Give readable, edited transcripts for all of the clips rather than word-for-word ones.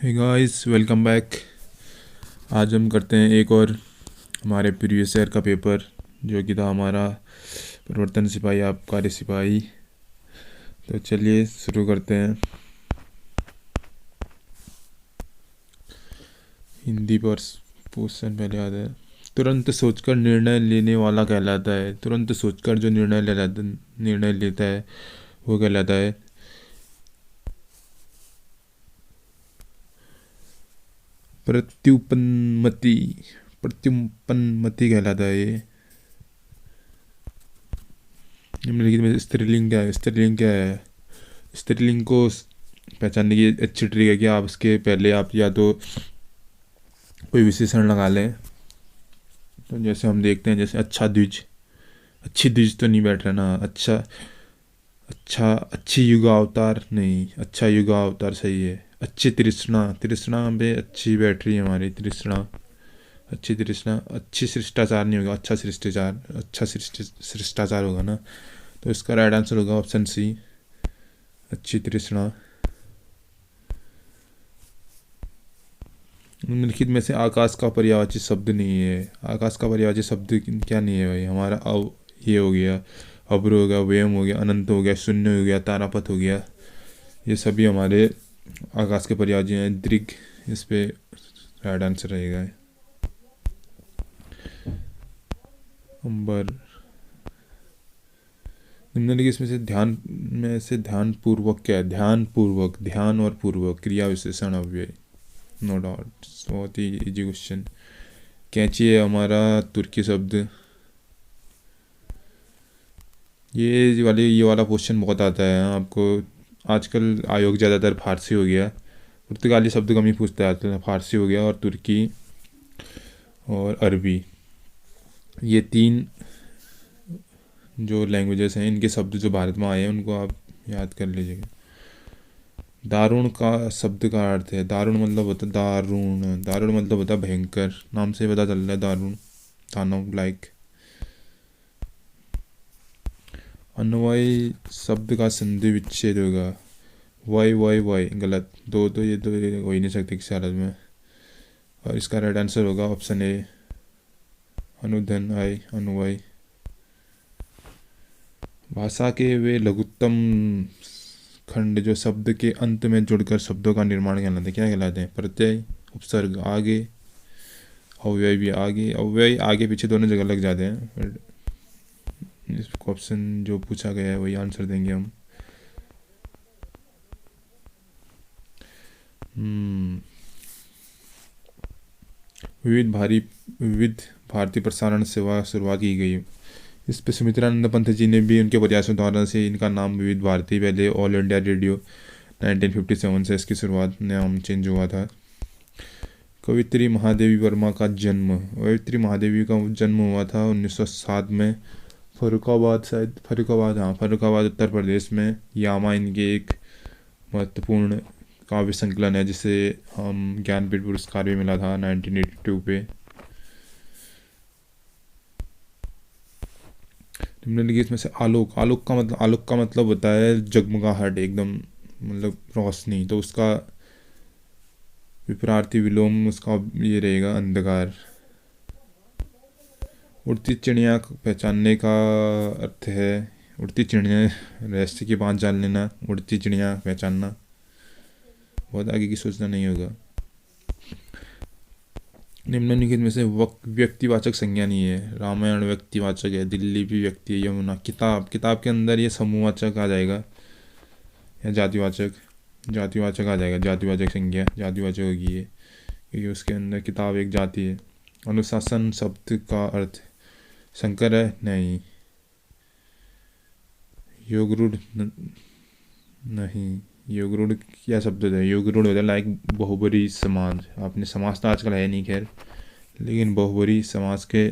Hey guys, welcome back. आज हम करते हैं एक और हमारे प्रीवियस ईयर का पेपर, जो कि था हमारा प्रवर्तन सिपाही आबकारी सिपाही। तो चलिए शुरू करते हैं। हिंदी पर क्वेश्चन पहले आता है। तुरंत सोचकर निर्णय लेने वाला कहलाता है। तुरंत सोचकर जो निर्णय लेता है वो कहलाता है प्रत्युपन्नमति। प्रत्युपन्नमति कहलाता है ये। निम्नलिखित में स्त्रीलिंग क्या है? स्त्रीलिंग को पहचानने की अच्छी ट्रिक है कि आप उसके पहले आप या तो कोई विशेषण लगा लें। तो जैसे हम देखते हैं, जैसे अच्छा द्विज, अच्छी द्विज तो नहीं बैठ रहा ना। अच्छा अच्छा अच्छी युगा अवतार नहीं, अच्छा युगा अवतार सही है। अच्छी तृष्णा, तृष्णा पे अच्छी बैठ रही है हमारी तृष्णा। अच्छी तृष्णा, अच्छी शिष्टाचार नहीं होगा, अच्छा शिष्टाचार, अच्छा शिष्टाचार होगा ना। तो इसका राइट आंसर होगा ऑप्शन सी, अच्छी तृष्णा। निम्नलिखित में से आकाश का पर्यायवाची शब्द नहीं है। आकाश का पर्यायवाची शब्द क्या नहीं है भाई? हमारा ये हो गया, अब्र हो गया, व्यम हो गया, अनंत हो गया, शून्य हो गया, तारापथ हो गया। ये सभी हमारे आकाश के पर्यायवाची हैं। दृग इस पे राइट आंसर रहेगा। अंबर। निम्नलिखित में से ध्यान पूर्वक क्या है? ध्यान पूर्वक, ध्यान और पूर्वक क्रिया विशेषण अव्यय। नो डाउट, बहुत ही इजी क्वेश्चन। कैंची है हमारा तुर्की शब्द। ये वाला क्वेश्चन बहुत आता है आपको। आजकल आयोग ज़्यादातर फारसी हो गया, पुर्तगाली शब्द कम ही पूछते आते हैं। फारसी हो गया और तुर्की और अरबी, ये तीन जो लैंग्वेजेस हैं, इनके शब्द जो भारत में आए हैं उनको आप याद कर लीजिएगा। दारुण का शब्द का अर्थ है, दारुण मतलब होता है दारुण, दारुण मतलब होता है भयंकर। नाम से पता चल रहा है दारुण, दानव लाइक। अन्वय शब्द का संधि विच्छेद होगा वाई वाई वाई, गलत। ये दो हो ही नहीं सकते किसी हालत में। और इसका राइट आंसर होगा ऑप्शन ए, अनुधन आई, अनुवाई। भाषा के वे लघुत्तम खंड जो शब्द के अंत में जुड़कर शब्दों का निर्माण कहलाते हैं, क्या कहलाते हैं? प्रत्यय, उपसर्ग आगे, अव्यय भी आगे। अव्यय आगे पीछे दोनों जगह लग जाते हैं। इसको ऑप्शन जो पूछा गया है वही आंसर देंगे हम। विविध भारती प्रसारण सेवा शुरुआत की गई। इस पे सुमित्रानंद पंत जी ने भी उनके प्रयासों द्वारा से इनका नाम विविध भारती, पहले ऑल इंडिया रेडियो 1957 से इसकी शुरुआत, नाम चेंज हुआ था। कवित्री महादेवी वर्मा का जन्म, कवित्री महादेवी का जन्म हुआ था 1907 में फर्रुखाबाद, शायद फर्रुखाबाद, हाँ फर्रुखाबाद उत्तर प्रदेश में। यामा इनके एक महत्वपूर्ण काव्य संकलन है जिसे हम ज्ञानपीठ पुरस्कार भी मिला था 1982 पे। निम्नलिखित में से आलोक का मतलब होता है जगमगाहट, एकदम मतलब रोशनी। तो उसका विपरार्थी विलोम उसका ये रहेगा अंधकार। उड़ती चिड़िया पहचानने का अर्थ है, उड़ती चिड़िया रहस्य की बात जान लेना, उड़ती चिड़िया पहचानना, बहुत आगे की सोचना नहीं होगा। निम्नलिखित में से व्यक्तिवाचक संज्ञा नहीं है। रामायण व्यक्तिवाचक है, दिल्ली भी व्यक्ति है, यमुना। किताब के अंदर ये समूहवाचक आ जाएगा या जातिवाचक, जातिवाचक आ जाएगा। जातिवाचक संज्ञा जातिवाचक होगी ये, क्योंकि उसके अंदर किताब एक जाति है। अनुशासन शब्द का अर्थ शंकर है नहीं। योगरूढ़ नहीं, योगरूढ़ क्या शब्द होता है? योगरूढ़ होता है लाइक बहुबरी समाज। आपने समाज तो आजकल है नहीं खैर, लेकिन बहुबरी समाज के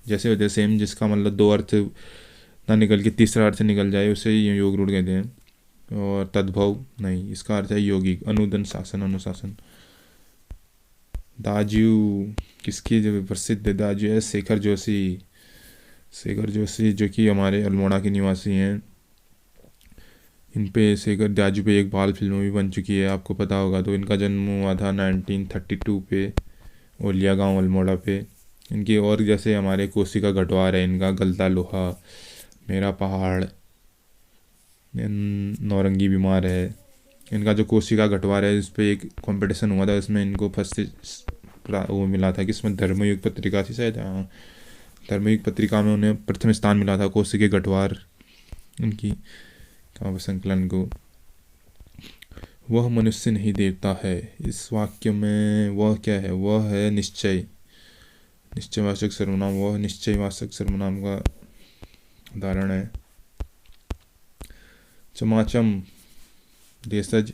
जैसे होते हैं सेम, जिसका मतलब दो अर्थ ना निकल के तीसरा अर्थ निकल जाए, उसे योगरूढ़ कहते हैं। और तद्भव नहीं, इसका अर्थ है यौगिक। अनुदन शासन, अनुशासन। दाजू किसकी जो प्रसिद्ध दाजू है? शेखर जोशी। शेखर जोशी जो कि हमारे अल्मोड़ा के निवासी हैं। इन पे शेखर जाजू पे एक बाल फिल्म भी बन चुकी है, आपको पता होगा। तो इनका जन्म हुआ था 1932 पे, ओलिया गांव अल्मोड़ा पे। इनकी और जैसे हमारे कोसी का गढ़वार है, इनका गलता लोहा, मेरा पहाड़, नौरंगी बीमार है। इनका जो कोसी का गढ़वार है, इस पे एक कंपटीशन हुआ था, इसमें इनको फर्स्ट वो मिला था कि इसमें धर्मयुग पत्रिका थी शायद, हाँ, धर्मयुग पत्रिका में उन्हें प्रथम स्थान मिला था कोसी के गढ़वार उनकी काव्य संकलन को। वह मनुष्य नहीं देवता है, इस वाक्य में वह क्या है? वह है निश्चय, निश्चयवाचक सर्वनाम। वह निश्चयवाचक सर्वनाम का उदाहरण है। चमाचम, देशज,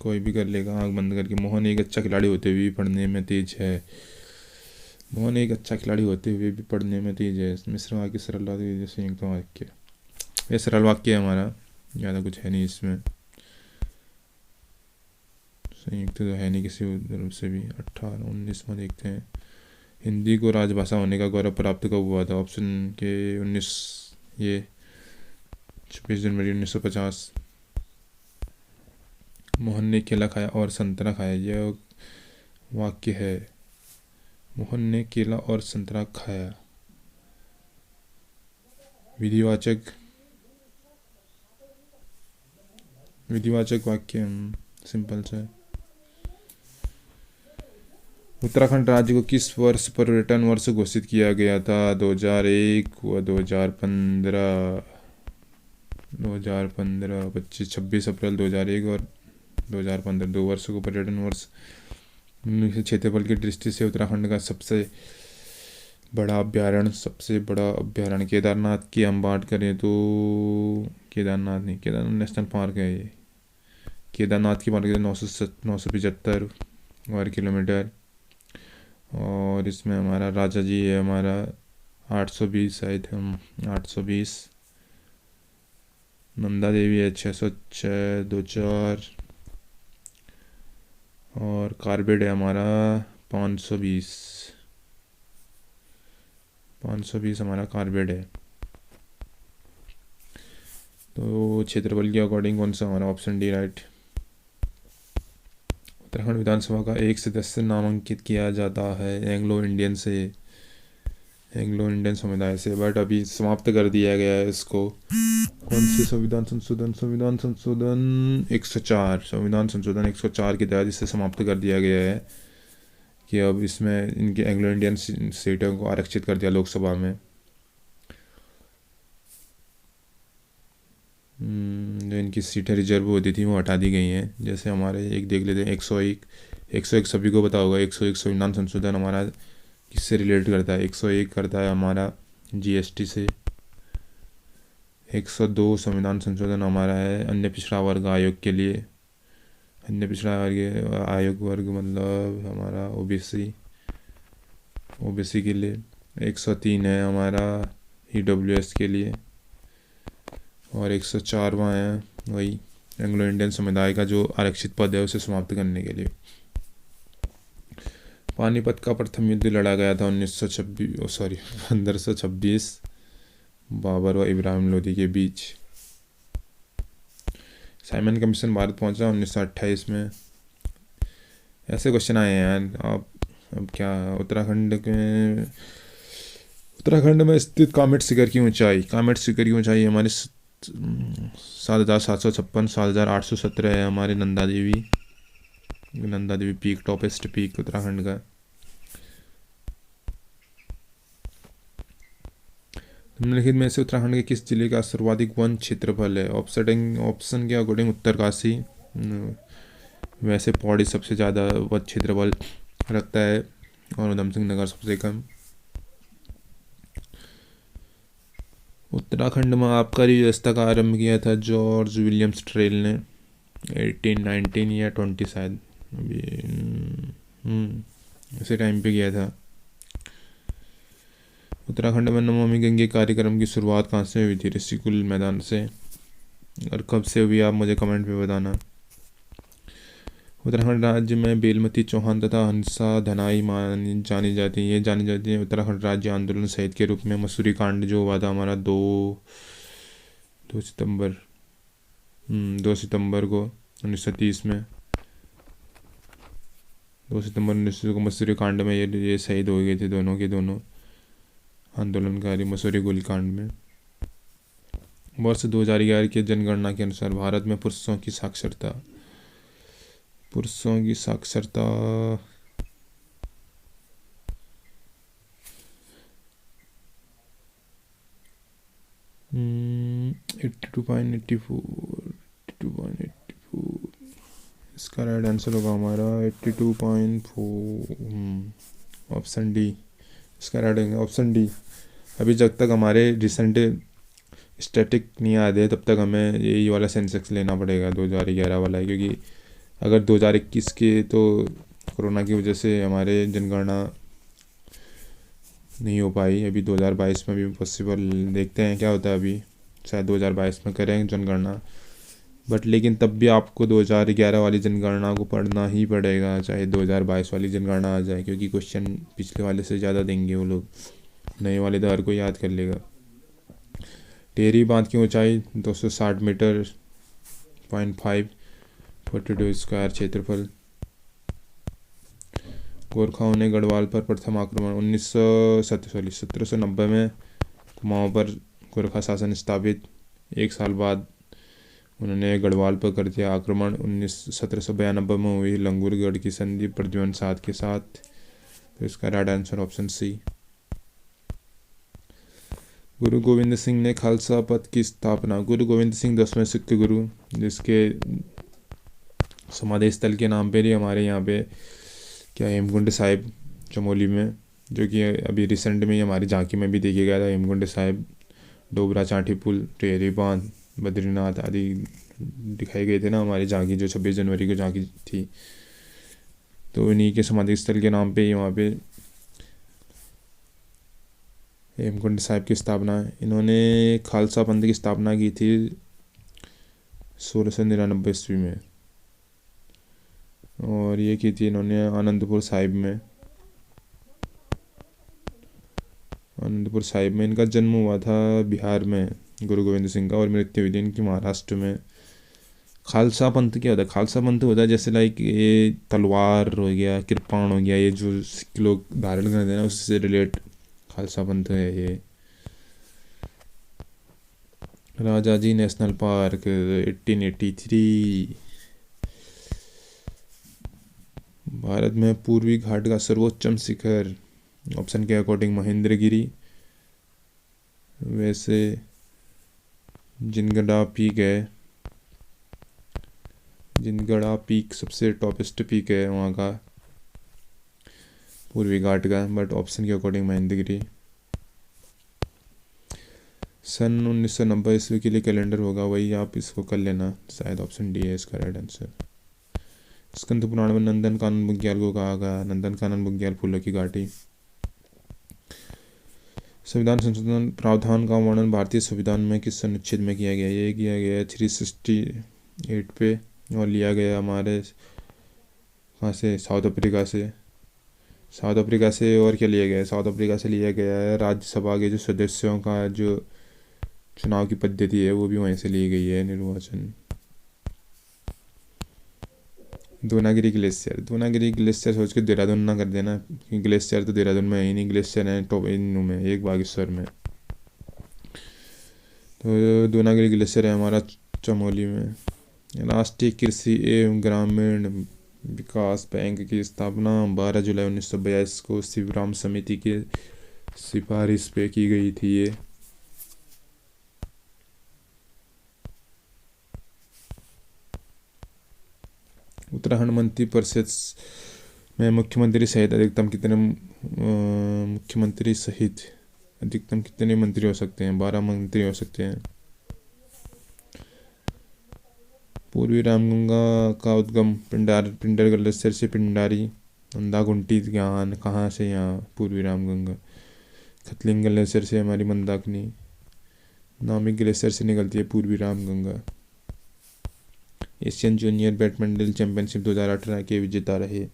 कोई भी कर लेगा आँख बंद करके। मोहन एक अच्छा खिलाड़ी होते हुए भी पढ़ने में तेज है। मोहन एक अच्छा खिलाड़ी होते हुए भी पढ़ने में तेज है। मिश्र वाक्य, सरल वाक्य, संयुक्त वाक्य। ये सरल वाक्य है हमारा, ज़्यादा कुछ है नहीं इसमें। संयुक्त तो है नहीं किसी उधर से भी। 18-19 में देखते हैं। हिंदी को राजभाषा होने का गौरव प्राप्त कब हुआ था? ऑप्शन के 19, ये 26 जनवरी 1950। मोहन ने केला खाया और संतरा खाया, यह वाक्य है। मोहन ने केला और संतरा खाया। विधिवाचक, विधिवाचक वाक्य सिंपल सा है। उत्तराखंड राज्य को किस वर्ष पर्यटन वर्ष घोषित किया गया था? 2001 व 2015। 2015, 26 अप्रैल 2001 और 2015, 2 वर्षों को पर्यटन वर्ष। क्षेत्रफल की दृष्टि से उत्तराखंड का सबसे बड़ा अभ्यारण्य केदारनाथ की हम बात करें तो, केदारनाथ नहीं, केदारनाथ नेशनल पार्क है ये। केदारनाथ की बात करें 975 वर्ग किलोमीटर। और इसमें हमारा राजा जी है हमारा 820 शायद, 820। नंदा देवी है 606, 24। और कार्बेट है हमारा 520 हमारा कार्बेट है। तो क्षेत्रफल के अकॉर्डिंग कौन सा हमारा? Option D right. उत्तराखंड विधानसभा का एक सदस्य नामांकित किया जाता है एंग्लो इंडियन समुदाय से, बट अभी समाप्त कर दिया गया है इसको। कौन से संविधान संशोधन 104, संविधान संशोधन 104 के तहत इसे समाप्त कर दिया गया है कि अब इसमें इनके एंग्लो इंडियन सीटों को आरक्षित कर दिया लोकसभा में। जो इनकी सीटें रिजर्व होती थी वो हटा दी गई हैं। जैसे हमारे एक देख लेते हैं 101 सभी को पता होगा। 101 संविधान संशोधन हमारा किससे रिलेट करता है? 101 करता है हमारा जीएसटी से। 102 संविधान संशोधन हमारा है अन्य पिछड़ा वर्ग आयोग के लिए। अन्य पिछड़ा वर्ग आयोग वर्ग मतलब हमारा ओबीसी के लिए। 103 है हमारा ईडब्ल्यूएस के लिए। और 104वां है वही एंग्लो इंडियन समुदाय का जो आरक्षित पद है उसे समाप्त करने के लिए। पानीपत का प्रथम युद्ध लड़ा गया था 1526 बाबर व इब्राहिम लोदी के बीच। साइमन कमीशन भारत पहुंचा 1928 में। ऐसे क्वेश्चन आए हैं यार। आप अब क्या, उत्तराखंड में स्थित कामेट शिखर की ऊंचाई हमारे 7,756, 7,817 है हमारे Nanda Devi peak, toppest peak Uttarakhand का। निम्नलिखित में से उत्तराखंड के किस जिले का सर्वाधिक वन क्षेत्रफल है? ऑप्शन के अकॉर्डिंग उत्तरकाशी, वैसे पौड़ी सबसे ज़्यादा वन क्षेत्रफल रखता है और उधम सिंह नगर सबसे कम। उत्तराखंड में आबकारी व्यवस्था का आरंभ किया था जॉर्ज विलियम्स ट्रेल ने 1819 या 20 शायद, अभी इसी टाइम पे किया था। उत्तराखंड में नमामि गंगे कार्यक्रम की शुरुआत कहाँ से हुई थी? ऋषिकुल मैदान से। और कब से हुई आप मुझे कमेंट पे बताना। उत्तराखंड राज्य में बेलमती चौहान तथा हंसा धनाई जानी जाती है उत्तराखंड राज्य आंदोलन शहीद के रूप में। मसूरी कांड जो हुआ था हमारा 2 सितंबर 2 सितंबर को 1930 में, 2 सितंबर 1930 को मसूरी कांड में ये शहीद हो गए थे, दोनों के दोनों आंदोलनकारी मसूरी गोलीकांड में। वर्ष 2011 की जनगणना के अनुसार भारत में पुरुषों की साक्षरता 82.84, इसका राइट आंसर होगा हमारा 82.4, ऑप्शन डी इसका राइट होगा, ऑप्शन डी। अभी जब तक हमारे रिसेंट स्टैटिक नहीं आ रहे तब तक हमें यही वाला सेंसेक्स लेना पड़ेगा 2011 वाला, क्योंकि अगर 2021 के तो कोरोना की वजह से हमारे जनगणना नहीं हो पाई। अभी 2022 में भी पॉसिबल, देखते हैं क्या होता है। अभी शायद 2022 में करें जनगणना, बट लेकिन तब भी आपको 2011 वाली जनगणना को पढ़ना ही पड़ेगा, चाहे 2022 वाली जनगणना आ जाए, क्योंकि क्वेश्चन पिछले वाले से ज़्यादा देंगे वो लोग, नए वाले तो हर कोई याद कर लेगा। टेहरी बांध की ऊंचाई 260 मीटर, 0.5, 42 स्क्वायर क्षेत्रफल। गोरखाओं ने गढ़वाल पर प्रथम आक्रमण 1790 में कुमाऊं पर गोरखा शासन स्थापित। 1 साल बाद उन्होंने गढ़वाल पर कर दिया आक्रमण। 1792 में हुई लंगूरगढ़ की संधि प्रद्युम्न साध के साथ। तो इसका राइट आंसर ऑप्शन सी। गुरु गोविंद सिंह ने खालसा पंथ की स्थापना। गुरु गोविंद सिंह 10वें सिख गुरु, जिसके समाधि स्थल के नाम पे ही हमारे यहाँ पे क्या हेमकुंड साहिब चमोली में, जो कि अभी रिसेंट में ही हमारी झांकी में भी देखा गया था। हेमकुंड साहिब, डोबरा चांठी पुल, टेहरी बांध, बद्रीनाथ आदि दिखाए गए थे ना हमारी झांकी, जो 26 जनवरी को झांकी थी। तो इन्हीं के समाधि स्थल के नाम पे ही वहाँ पे हेमकुंड साहिब की स्थापना। इन्होंने खालसा पंथ की स्थापना की थी 1699 ईस्वी में, और ये की थी इन्होंने आनंदपुर साहिब में। इनका जन्म हुआ था बिहार में गुरु गोविंद सिंह का, और मृत्यु हुई थी इनकी महाराष्ट्र में। खालसा पंथ क्या होता है? खालसा पंथ होता है जैसे लाइक ये तलवार हो गया, कृपाण हो गया, ये जो सिख लोग धारण करते हैं ना, उससे रिलेट खालसा पंथ है ये। Rajaji national park 1883। भारत में पूर्वी घाट का सर्वोच्चम शिखर, ऑप्शन के अकॉर्डिंग महेंद्रगिरी। वैसे जिनगढ़ा पीक सबसे टॉपेस्ट पीक है वहाँ का, पूर्वी घाट का, बट ऑप्शन के अकॉर्डिंग महेंद्रगिरी। सन 1990 ईस्वी के लिए कैलेंडर होगा, वही आप इसको कर लेना, शायद ऑप्शन डी है इसका राइट आंसर। स्कंद पुराण में नंदन कानन बुग्याल को कहा गया, नंदन कानन बुग्याल फूलों की घाटी। संविधान संशोधन प्रावधान का वर्णन भारतीय संविधान में किस अनुच्छेद में किया गया? ये किया गया है 368 पे, और लिया गया हमारे कहाँ से? साउथ अफ्रीका से। और क्या लिया गया है? साउथ अफ्रीका से लिया गया है राज्यसभा के जो सदस्यों का जो चुनाव की पद्धति है वो भी वहीं से ली गई है, निर्वाचन। दोनागिरी ग्लेशियर सोच के देहरादून ना कर देना, क्योंकि ग्लेशियर तो देहरादून में है ही नहीं, ग्लेशियर है टॉप इन में, एक बागेश्वर में। तो दोनागिरी ग्लेशियर है हमारा चमोली में। राष्ट्रीय कृषि एवं ग्रामीण विकास बैंक की स्थापना 12 जुलाई 1942 को शिवराम समिति के सिफारिश पे की गई थी ये। उत्तराखंड मंत्री परिषद में मुख्यमंत्री सहित अधिकतम कितने मंत्री हो सकते हैं? 12 मंत्री हो सकते हैं। पूर्वी रामगंगा का उद्गम पिंडर ग्लेशियर से पिंडारी, अंधाकुंटी कहाँ से? यहाँ पूर्वी रामगंगा। खतलिंग ग्लेशियर से हमारी मंदाकिनी। नामिक ग्लेशियर से निकलती है पूर्वी Ramganga. Asian junior badminton championship 2018 के विजेता रहे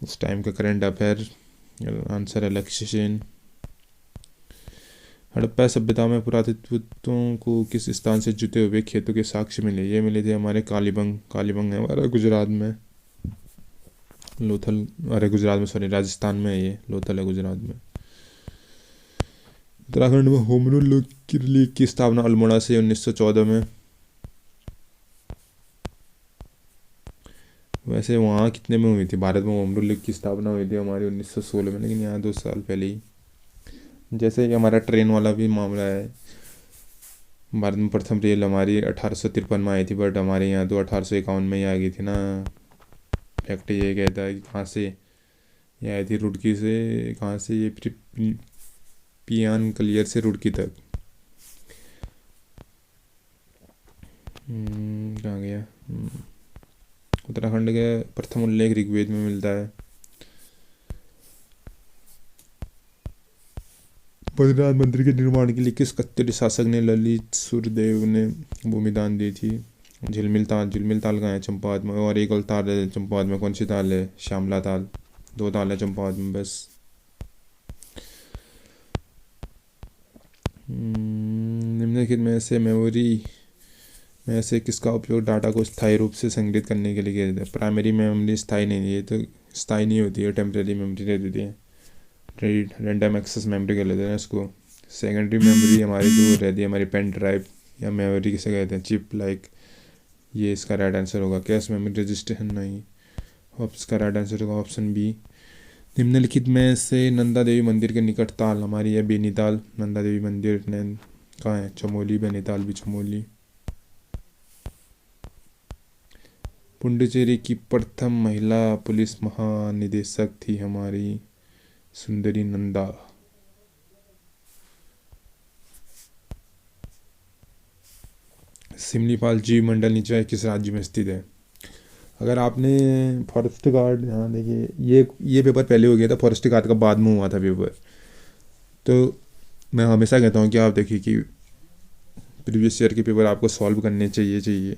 उस टाइम का करंट अफेयर, आंसर है लक्ष्य सेन। हड़प्पा सभ्यता में पुरातत्वों को किस स्थान से जुते हुए खेतों के साक्ष्य मिले? ये मिले थे हमारे कालीबंग। कालीबंग है हमारा गुजरात में। लोथल, अरे गुजरात में, सॉरी राजस्थान में है ये। लोथल है गुजरात में। उत्तराखंड में होम रूल लीग की स्थापना अल्मोड़ा से 1914 में। वैसे वहाँ कितने में हुई थी? भारत में होम रूल लीग की स्थापना हुई थी हमारी 1916 में, लेकिन यहाँ 2 साल पहले ही। जैसे कि हमारा ट्रेन वाला भी मामला है। भारत में प्रथम रेल हमारी 1853 में आई थी, बट हमारे यहाँ तो 1851 में ही आ गई थी ना। फैक्ट ये कहता है कि कहाँ से ये आई थी, रुड़की से। कहाँ से ये पियान कलियर से रुड़की तक। कहाँ गया? उत्तराखंड का प्रथम उल्लेख ऋग्वेद में मिलता है। बद्रीनाथ मंदिर के निर्माण के लिए किस कत्यूरी शासक ने ललित सुरदेव ने भूमि दान दी थी? झिलमिल ताल। झिलमिल ताल कहाँ है? चंपावत में। और एक और ताल है चंपावत में, कौन सी ताल है? श्यामला ताल। 2 ताल है चंपावत में बस। निम्नलिखित में से मेमोरी में से किसका उपयोग डाटा को स्थायी रूप से संग्रहित करने के लिए किया जाता है? प्राइमरी मेमोरी स्थायी नहीं है, ये तो स्थायी नहीं होती है, टेम्परेरी मेमोरी रहती है। रैंडम एक्सेस मेमोरी कर लेते हैं इसको। सेकेंडरी मेमोरी हमारी जो रहती है, हमारी पेन ड्राइव या मेमोरी किसे कहते हैं? Chip like. ये इसका राइट आंसर होगा। कैश मेमोरी रजिस्ट्रेशन नहीं। इसका राइट आंसर होगा ऑप्शन बी। निम्नलिखित में से नंदा देवी मंदिर के निकट ताल हमारी है बेनीताल। नंदा देवी मंदिर कहाँ है? चमोली। बेनीताल भी चमोली। पुडुचेरी की प्रथम महिला पुलिस महानिदेशक थी हमारी सुंदरी नंदा। सिमलीपाल जीव मंडल नीचे किस राज्य में स्थित है? अगर आपने फॉरेस्ट गार्ड, हाँ देखिए ये पेपर पहले हो गया था, फॉरेस्ट गार्ड का बाद में हुआ था पेपर। तो मैं हमेशा कहता हूँ कि आप देखिए कि प्रीवियस ईयर के पेपर आपको सॉल्व करने चाहिए।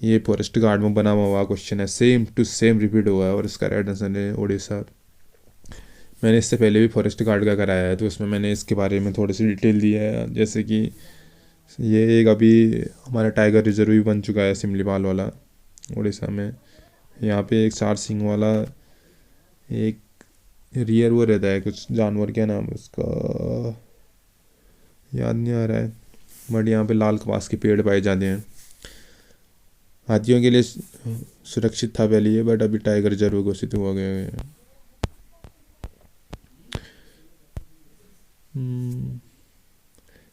ये फॉरेस्ट गार्ड में बना हुआ क्वेश्चन है, सेम टू सेम रिपीट हुआ है, और इसका राइट आंसर है उड़ीसा। मैंने इससे पहले भी फॉरेस्ट गार्ड का कराया है, तो उसमें मैंने इसके बारे में थोड़ी सी डिटेल दी है। जैसे कि ये एक अभी हमारा टाइगर रिजर्व भी बन चुका है सिमलीपाल वाला, उड़ीसा में। यहाँ पे एक 4 सींग वाला एक रियर वो रहता है, कुछ जानवर, क्या नाम है उसका याद नहीं आ रहा है, बट यहाँ पे लाल कपास के पेड़ पाए जाते हैं। हाथियों के लिए सुरक्षित था पहले ये, बट अभी टाइगर रिजर्व घोषित हुआ गया है।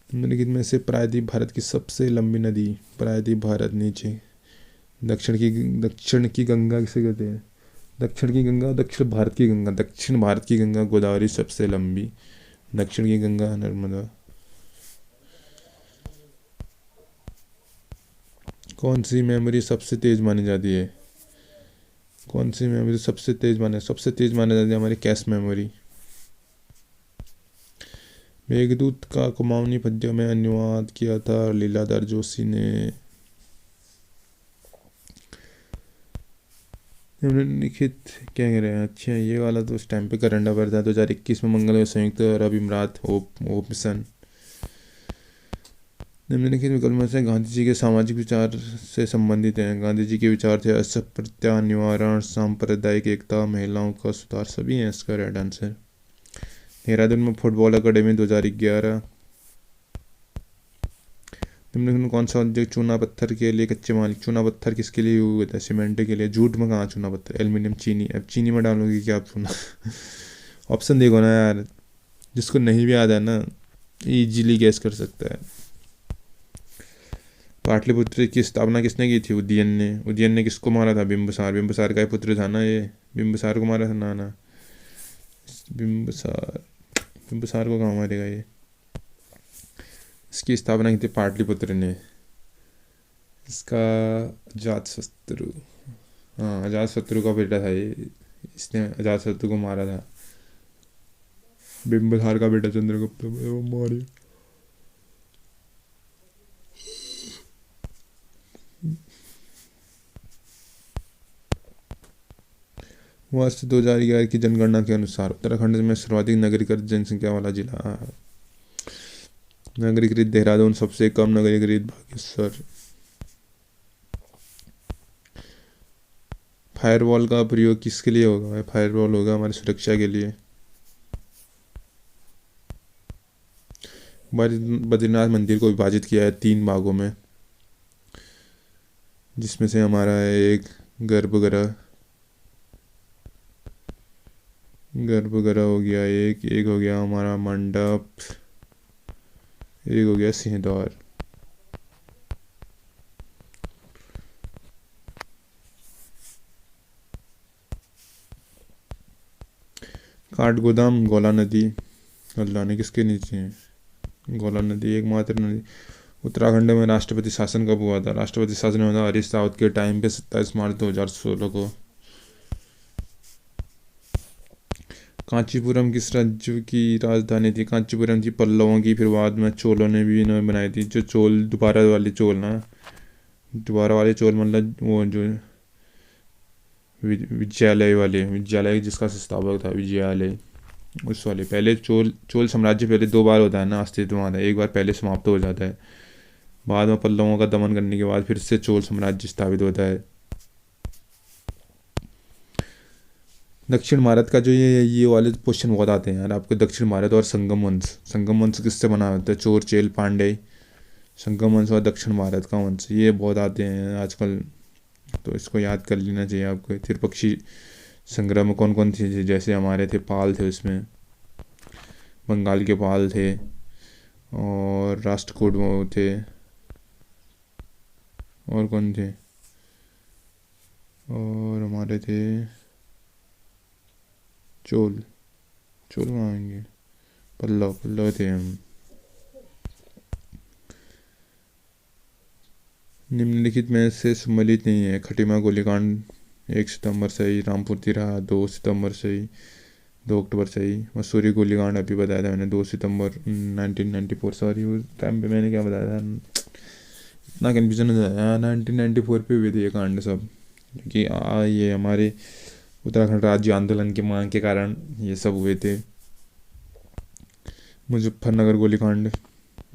निम्नलिखित में से प्रायद्वीप भारत की सबसे लंबी नदी? प्रायद्वीप भारत नीचे दक्षिण की गंगा किसे कहते हैं? दक्षिण की गंगा, दक्षिण भारत की गंगा। दक्षिण भारत की गंगा गोदावरी सबसे लंबी। दक्षिण की गंगा नर्मदा। कौन सी मेमोरी सबसे तेज मानी जाती है? कौन सी मेमोरी सबसे तेज माना जाती है? हमारी कैश मेमोरी। मेघदूत का कुमाऊनी पद्य में अनुवाद किया था लीलाधर जोशी ने। निम्नलिखित क्या कह रहे हैं? अच्छा, ये वाला तो उस टाइम पे करंट अफेयर था। 2021 में मंगल संयुक्त अरब अमीरात होप मिशन। निम्नलिखित विकल्प में से गांधी जी के सामाजिक विचार से संबंधित हैं? गांधी जी के विचार थे अस्पृश्यता निवारण, सांप्रदायिक एकता, महिलाओं का सुधार, सभी हैं इसका राइट आंसर। देहरादून में फुटबॉल अकादमी 2011। निम्नलिखित में कौन सा उद्योग चूना पत्थर के लिए कच्चे माल? चूना पत्थर किसके लिए यूज होता है? सीमेंट के लिए। जूट में कहाँ चूना पत्थर? एल्यूमिनियम, चीनी। अब चीनी में डालोगे क्या आप चूना? ऑप्शन देखो ना यार, जिसको नहीं भी आता है ना इजीली गैस कर सकता है। पाटलिपुत्र की स्थापना किसने की थी? उदयन ने। उदयन ने किसको मारा था? बिंबिसार। बिंबिसार का ही पुत्र था ना ये। बिंबिसार को मारा था ना। बिंबिसार को कहाँ मारेगा ये? इसकी स्थापना की थी पाटलिपुत्र ने। इसका अजातशत्रु, हाँ अजातशत्रु का बेटा था ये, इसने अजातशत्रु को मारा था। बिंबिसार का बेटा चंद्रगुप्त वो मारे। वर्ष 2011 की जनगणना के अनुसार उत्तराखंड में सर्वाधिक नागरिक जनसंख्या वाला जिला? नागरिकृत देहरादून, सबसे कम नागरिकृत बागेश्वर। फायरवॉल का प्रयोग किसके लिए होगा भाई? फायरवॉल होगा हमारी सुरक्षा के लिए। बद्रीनाथ मंदिर को विभाजित किया है 3 भागों में, जिसमें से हमारा है एक गर्भगृह, गर्भगृह हो गया एक हो गया हमारा मंडप, एक हो गया सिंहद्वार। काठगोदाम गौला नदी, हल्द्वानी किसके नीचे है? गौला नदी एकमात्र नदी। उत्तराखंड में राष्ट्रपति शासन कब हुआ था? राष्ट्रपति शासन हुआ था हरीश रावत के टाइम पे 27 मार्च 2016 को। कांचीपुरम किस राज्य की राजधानी थी? कांचीपुरम थी पल्लवों की, फिर बाद में चोलों ने भी इन्होंने बनाई थी। जो चोल दोबारा वाले चोल ना, दोबारा वाले चोल मतलब वो जो विजयालय वाले, विजयालय जिसका संस्थापक था विजयालय, उस वाले। पहले चोल चोल साम्राज्य पहले 2 बार होता है ना अस्तित्व में आता है, एक बार पहले समाप्त हो जाता है, बाद में पल्लवों का दमन करने के बाद फिर से चोल साम्राज्य स्थापित होता है। दक्षिण भारत का जो ये वाले क्वेश्चन बहुत आते हैं यार आपको। दक्षिण भारत और संगम वंश, संगम वंश किससे बना होता है? चोर चेल पांडे। संगम वंश और दक्षिण भारत का वंश, ये बहुत आते हैं आजकल, तो इसको याद कर लेना चाहिए आपको। त्रिपक्षी संग्रह में कौन कौन थे? जैसे हमारे थे पाल थे, उसमें बंगाल के पाल थे, और राष्ट्रकूट वो थे, और कौन थे? और हमारे थे चोल, चोल में आएंगे, पल्लव, पल्लव थे हम। निम्नलिखित में से सम्मिलित नहीं है। खटीमा गोलीकांड 1 सितंबर सही, रामपुर तिराहा 2 सितंबर सही, 2 अक्टूबर सही। मसूरी गोलीकांड अभी बताया था मैंने 2 सितंबर 1994, सॉरी उस टाइम पे मैंने क्या बताया था, इतना कन्फ्यूजन हो जाता है। 1994 पे हुए थे ये कांड सब, क्योंकि ये हमारे उत्तराखंड राज्य आंदोलन के मांग के कारण ये सब हुए थे। मुजफ्फरनगर गोलीकांड।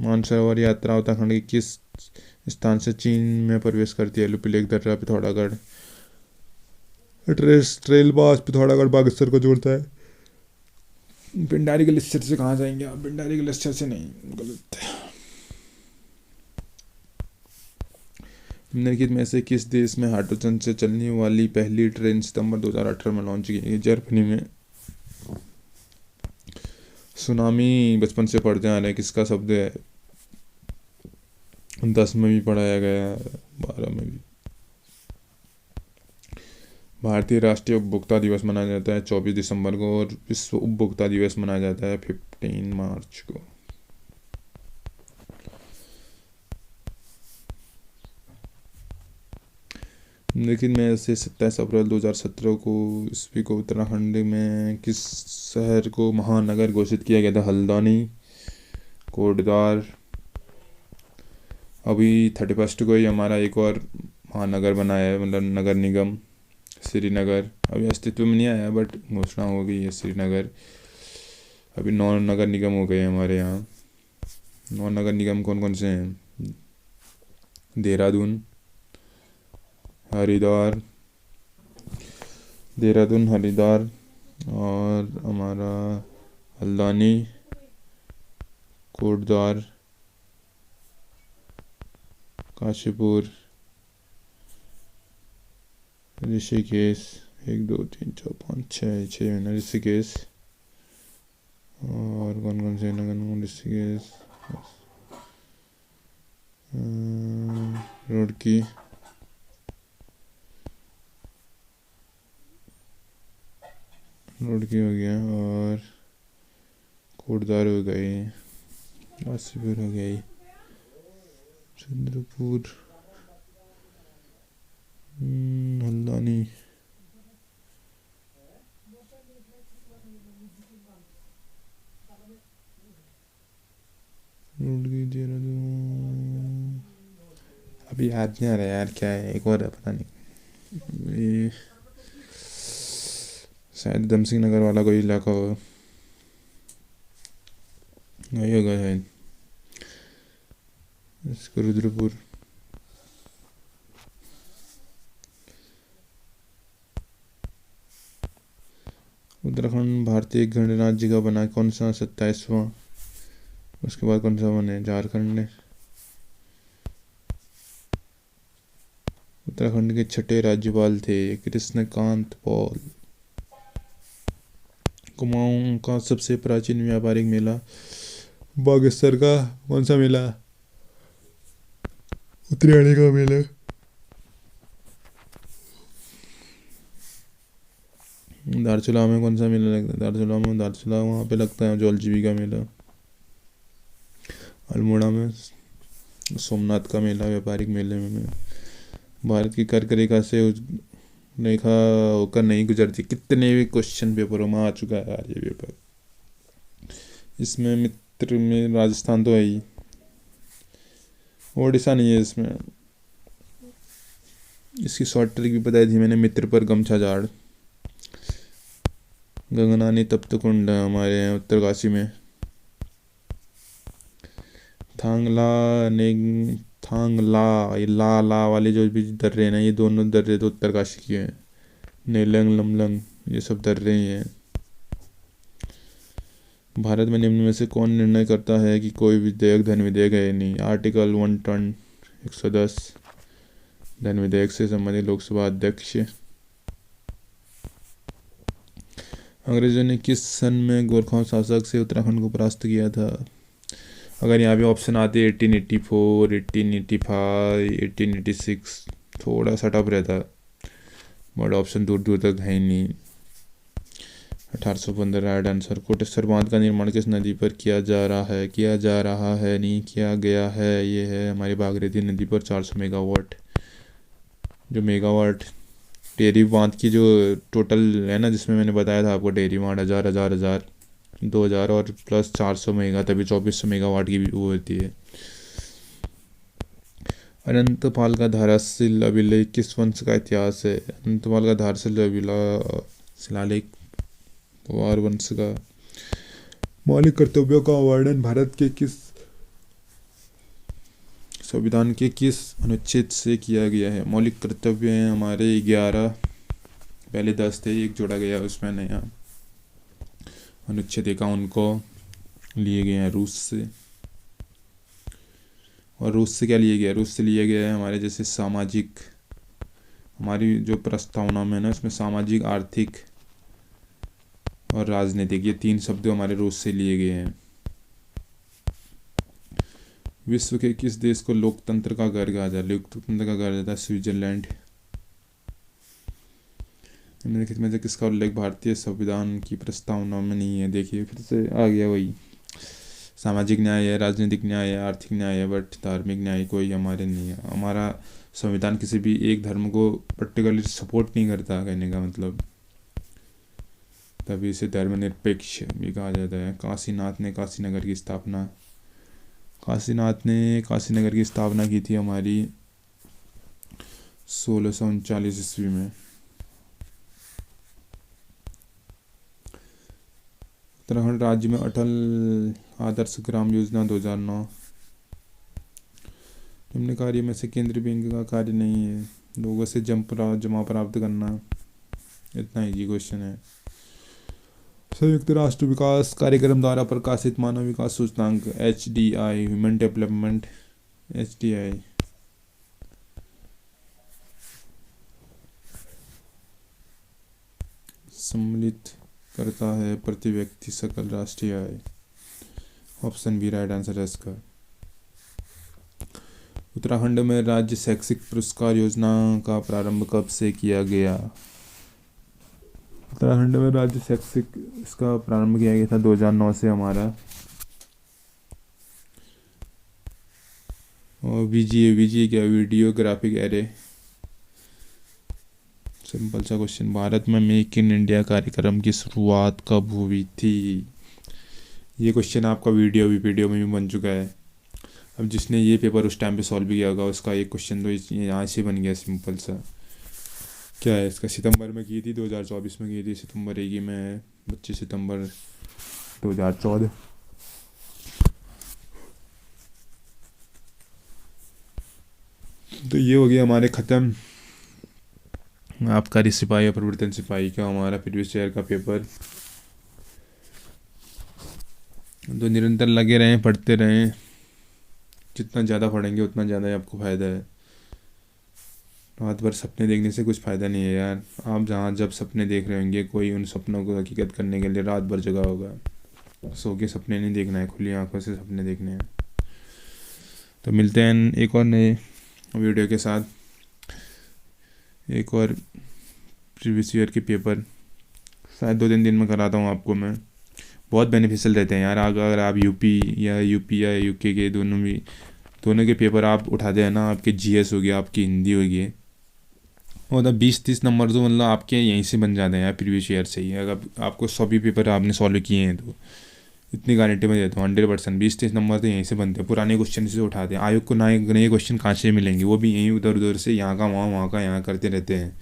मानसरोवर यात्रा उत्तराखंड के किस स्थान से चीन में प्रवेश करती है? लुपिलेख, दर्रा, पिथौरागढ़। ट्रेल पास पिथौरागढ़ बागेश्वर को जोड़ता है। पिंडारी ग्लेशियर से कहाँ जाएंगे आप? पिंडारी ग्लेशियर से नहीं, गलत। निम्नलिखित में से किस देश में हाइड्रोजन से चलने वाली पहली ट्रेन सितंबर 2018 में लॉन्च की गई? जर्मनी में। सुनामी बचपन से पढ़ते आ रहे हैं, किसका शब्द है? 10 में भी पढ़ाया गया, 12 में भी। भारतीय राष्ट्रीय उपभोक्ता दिवस मनाया जाता है 24 दिसंबर को, और विश्व उपभोक्ता दिवस मनाया जाता है 15 मार्च को। लेकिन में से 27 अप्रैल 2017 को ईस्वी को उत्तराखंड में किस शहर को महानगर घोषित किया गया था? हल्द्वानी, कोटद्वार। अभी 31 को ही हमारा एक और महानगर बनाया है, मतलब नगर निगम, श्रीनगर। अभी अस्तित्व में नहीं आया बट घोषणा हो गई है श्रीनगर। अभी 9 नगर निगम हो गए हमारे यहाँ। 9 नगर निगम कौन कौन से हैं? देहरादून, हरिद्वार, देहरादून, हरिद्वार, और हमारा हल्द्वानी, कोटद्वार, काशीपुर, ऋषिकेश। 1 2 3 4 5 6 है ना ऋषिकेश। और कौन कौन से नगर? ऋषिकेश, रुड़की, रुड़की हो गया, और कोटद्वार हो गई, काशीपुर हो गई, चंद्रपुर, हल्द्वानी, रुड़की, देहरादून। अभी याद नहीं आ रहा यार, क्या है, एक और है पता नहीं, ये शायद दमसिंह नगर वाला कोई इलाका हो, वही होगा शायद। इसको रुद्रपुर। उत्तराखंड भारतीय गणराज्य का बना कौन सा 27वां? उसके बाद कौन सा बने? झारखंड ने। उत्तराखंड के छठे राज्यपाल थे कृष्णकांत पॉल। कुमाऊं का सबसे प्राचीन व्यापारिक मेला बागेश्वर का कौन सा मेला? उत्तरायणी का मेला। धारचूला में कौन सा मेला लगता है? धारचूला वहाँ पे लगता है जौलजीबी का मेला। अल्मोड़ा में सोमनाथ का मेला व्यापारिक मेले में। भारत की कर्क रेखा से रेखा होकर नहीं गुजरती। कितने भी क्वेश्चन पेपरों में आ चुका है यार ये पेपर। इसमें मित्र में राजस्थान तो है ही, ओडिशा नहीं है इसमें। इसकी शॉर्ट ट्रिक भी बताई थी मैंने, मित्र पर गमछा झाड़। गगनानी तप्त कुंड हमारे यहाँ उत्तरकाशी में। थांगला ये ला वाले जो भी दर्रे हैं ना, ये दोनों दर्रे तो उत्तरकाशी के हैं। नेलंग लमलंग ये सब दर्रे ही हैं। भारत में निम्न में से कौन निर्णय करता है कि कोई विधेयक धन विधेयक है नहीं? आर्टिकल 110 धन विधेयक से संबंधित लोकसभा अध्यक्ष। अंग्रेजों ने किस सन में गोरखा शासक से उत्तराखंड को परास्त किया था? अगर यहाँ पे ऑप्शन आते 1884, 1885, 1886, थोड़ा सा टफ रहता, बट ऑप्शन दूर दूर तक है ही नहीं। 1815 राइट आंसर। कोटेश्वर बांध का निर्माण किस नदी पर किया जा रहा है नहीं किया गया है? ये है हमारी भागीरथी नदी पर। 400 मेगावाट जो मेगावाट टेरी बांध की जो टोटल है ना, जिसमें मैंने बताया था आपको टेरी बांध 1000 2000 और प्लस 400 मेगा, तभी 2400 मेगावाट की भी वो होती है। अनंतपाल का धाराशिल अभिलेख किस वंश का इतिहास है? अनंतपाल का धाराशिल शिलालेख पवार वंश का। मौलिक कर्तव्यों का वर्णन भारत के किस संविधान के किस अनुच्छेद से किया गया है? मौलिक कर्तव्य हैं हमारे 11, पहले 10 थे, एक जोड़ा गया उसमें नया। अनुच्छेद 51 को लिए गए हैं रूस से। और रूस से क्या लिए गया? रूस से लिए गया है हमारे जैसे सामाजिक, हमारी जो प्रस्तावना में ना, उसमें सामाजिक, आर्थिक और राजनीतिक, ये 3 शब्द हमारे रूस से लिए गए हैं। विश्व के किस देश को लोकतंत्र का घर कहा जाता है? लोकतंत्र का घर जाता है स्विट्जरलैंड। निम्नलिखित में से किसका उल्लेख भारतीय संविधान की प्रस्तावना में नहीं है? देखिए फिर से आ गया वही, सामाजिक न्याय है, राजनीतिक न्याय है, आर्थिक न्याय है, बट धार्मिक न्याय कोई हमारे नहीं है। हमारा संविधान किसी भी एक धर्म को पर्टिकुलरली सपोर्ट नहीं करता, कहने का मतलब, तभी इसे धर्मनिरपेक्ष भी कहा जाता है। काशीनाथ ने काशीनगर की स्थापना की थी हमारी 1639 ईस्वी में। उत्तराखंड राज्य में अटल आदर्श ग्राम योजना 2009। निम्न कार्य में से केंद्रीय बैंक का कार्य नहीं है? लोगों से जमा प्राप्त करना। इतना इजी क्वेश्चन है। संयुक्त राष्ट्र विकास कार्यक्रम द्वारा प्रकाशित मानव विकास सूचकांक HDI, ह्यूमन डेवलपमेंट HDI सम्मिलित करता है प्रति व्यक्ति सकल राष्ट्रीय आय। ऑप्शन बी राइट आंसर है इसका। उत्तराखंड में राज्य शैक्षिक पुरस्कार योजना का प्रारंभ कब से किया गया? उत्तराखंड में राज्य शैक्षिक इसका प्रारंभ किया गया था 2009 से हमारा। और VGA क्या? Video graphic array. सिंपल सा क्वेश्चन। भारत में मेक इन इंडिया कार्यक्रम की शुरुआत कब हुई थी? ये क्वेश्चन आपका वीडियो में भी बन चुका है। अब जिसने ये पेपर उस टाइम पे सॉल्व किया होगा उसका एक क्वेश्चन तो यहाँ से बन गया सिंपल सा। क्या है इसका? सितंबर में की थी, 2024 में की थी, सितंबर 1 में है, 25 सितंबर 2014। तो ये हो गया हमारे ख़त्म आबकारी सिपाही और प्रवर्तन सिपाही का हमारा प्रीवियस ईयर का पेपर। तो निरंतर लगे रहें, पढ़ते रहें, जितना ज़्यादा पढ़ेंगे उतना ज़्यादा ही आपको फ़ायदा है। रात भर सपने देखने से कुछ फ़ायदा नहीं है यार। आप जहाँ जब सपने देख रहे होंगे, कोई उन सपनों को हकीकत करने के लिए रात भर जगा होगा। सो के सपने नहीं देखना है, खुली आंखों से सपने देखने हैं। तो मिलते हैं एक और नए वीडियो के साथ, एक और प्रीवियस ईयर के पेपर शायद 2-3 दिन में कराता हूँ आपको मैं। बहुत बेनिफिशियल रहते हैं यार। अगर आप यूपी या यूके के दोनों के पेपर आप उठाते हैं ना, आपके जीएस हो गया, आपकी हिंदी हो गई, मतलब 20-30 नंबर तो मतलब आपके यहीं से बन जाते हैं यार, प्रीवियस ईयर से ही। अगर आपको 100 भी पेपर आपने सॉल्व किए हैं तो इतनी गारंटी में देता हूँ 100%, 20-30 नंबर तो यहीं से बनते हैं, पुराने क्वेश्चन से उठाते हैं। आयोग को नए नए क्वेश्चन कहाँ से मिलेंगे, वो भी यहीं उधर उधर से, यहाँ का वहाँ, वहाँ का यहाँ करते रहते हैं।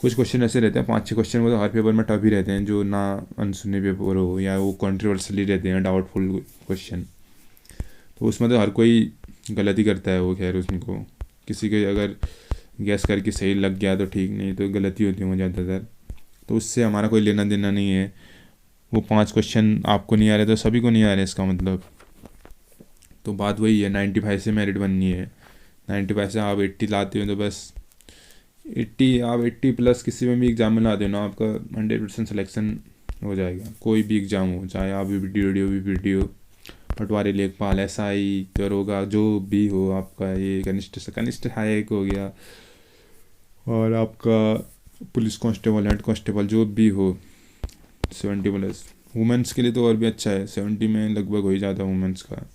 कुछ क्वेश्चन ऐसे रहते हैं, 5-6 क्वेश्चन वो तो हर पेपर में टफ ही रहते हैं, जो ना अनसुने पेपर हो या वो कॉन्ट्रोवर्सली रहते हैं, डाउटफुल क्वेश्चन। तो उसमें तो हर कोई गलती करता है वो, खैर उनको किसी के अगर गैस करके सही लग गया तो ठीक, नहीं तो गलती होती है वो ज़्यादातर। तो उससे हमारा कोई लेना देना नहीं है। वो 5 क्वेश्चन आपको नहीं आ रहे तो सभी को नहीं आ रहे, इसका मतलब। तो बात वही है, 95 से मेरिट बननी है। 95 से आप 80 लाते हो तो बस 80, आप 80+ किसी में भी एग्ज़ाम में लाते हो ना, आपका 100% सिलेक्शन हो जाएगा। कोई भी एग्ज़ाम हो, चाहे आप वीडियो पटवारी, लेखपाल, एसआई, दरोगा, जो भी हो आपका, ये कनिष्ठ से कनिष्ठ सहायक हो गया, और आपका पुलिस कांस्टेबल, हेड कांस्टेबल, जो भी हो 70+। वुमेंस के लिए तो और भी अच्छा है, 70 में लगभग हो ही जाता है वुमेंस का।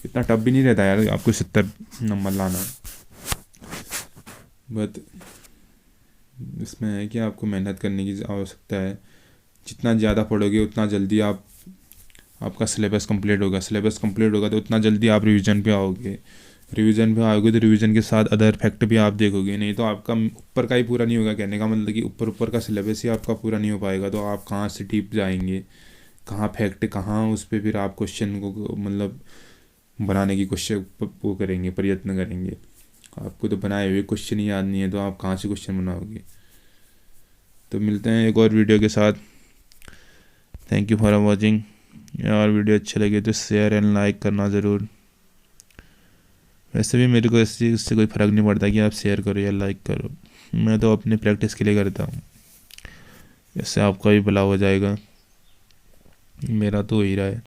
इतना टफ भी नहीं रहता यार आपको 70 नंबर लाना। बट इसमें है कि आपको मेहनत करने की आवश्यकता है। जितना ज़्यादा पढ़ोगे उतना जल्दी आपका सिलेबस कंप्लीट होगा। सिलेबस कंप्लीट होगा तो उतना जल्दी आप रिवीजन पे आओगे। रिवीजन पे आओगे तो रिवीजन के साथ अदर फैक्ट भी आप देखोगे, नहीं तो आपका ऊपर का ही पूरा नहीं होगा। कहने का मतलब कि ऊपर का सिलेबस ही आपका पूरा नहीं हो पाएगा, तो आप कहाँ से डीप जाएंगे, कहाँ फैक्ट, कहाँ उस पर फिर आप क्वेश्चन को मतलब बनाने की कोशिश वो करेंगे, प्रयत्न करेंगे। आपको तो बनाए हुए क्वेश्चन ही याद नहीं है, तो आप कहाँ से क्वेश्चन बनाओगे। तो मिलते हैं एक और वीडियो के साथ। Thank you for watching. और वीडियो अच्छे लगे तो शेयर एंड लाइक करना ज़रूर। वैसे भी मेरे को इससे कोई फ़र्क नहीं पड़ता कि आप शेयर करो या लाइक करो, मैं तो अपनी प्रैक्टिस के लिए करता हूँ। इससे आपका भी भला हो जाएगा, मेरा तो हो ही रहा है।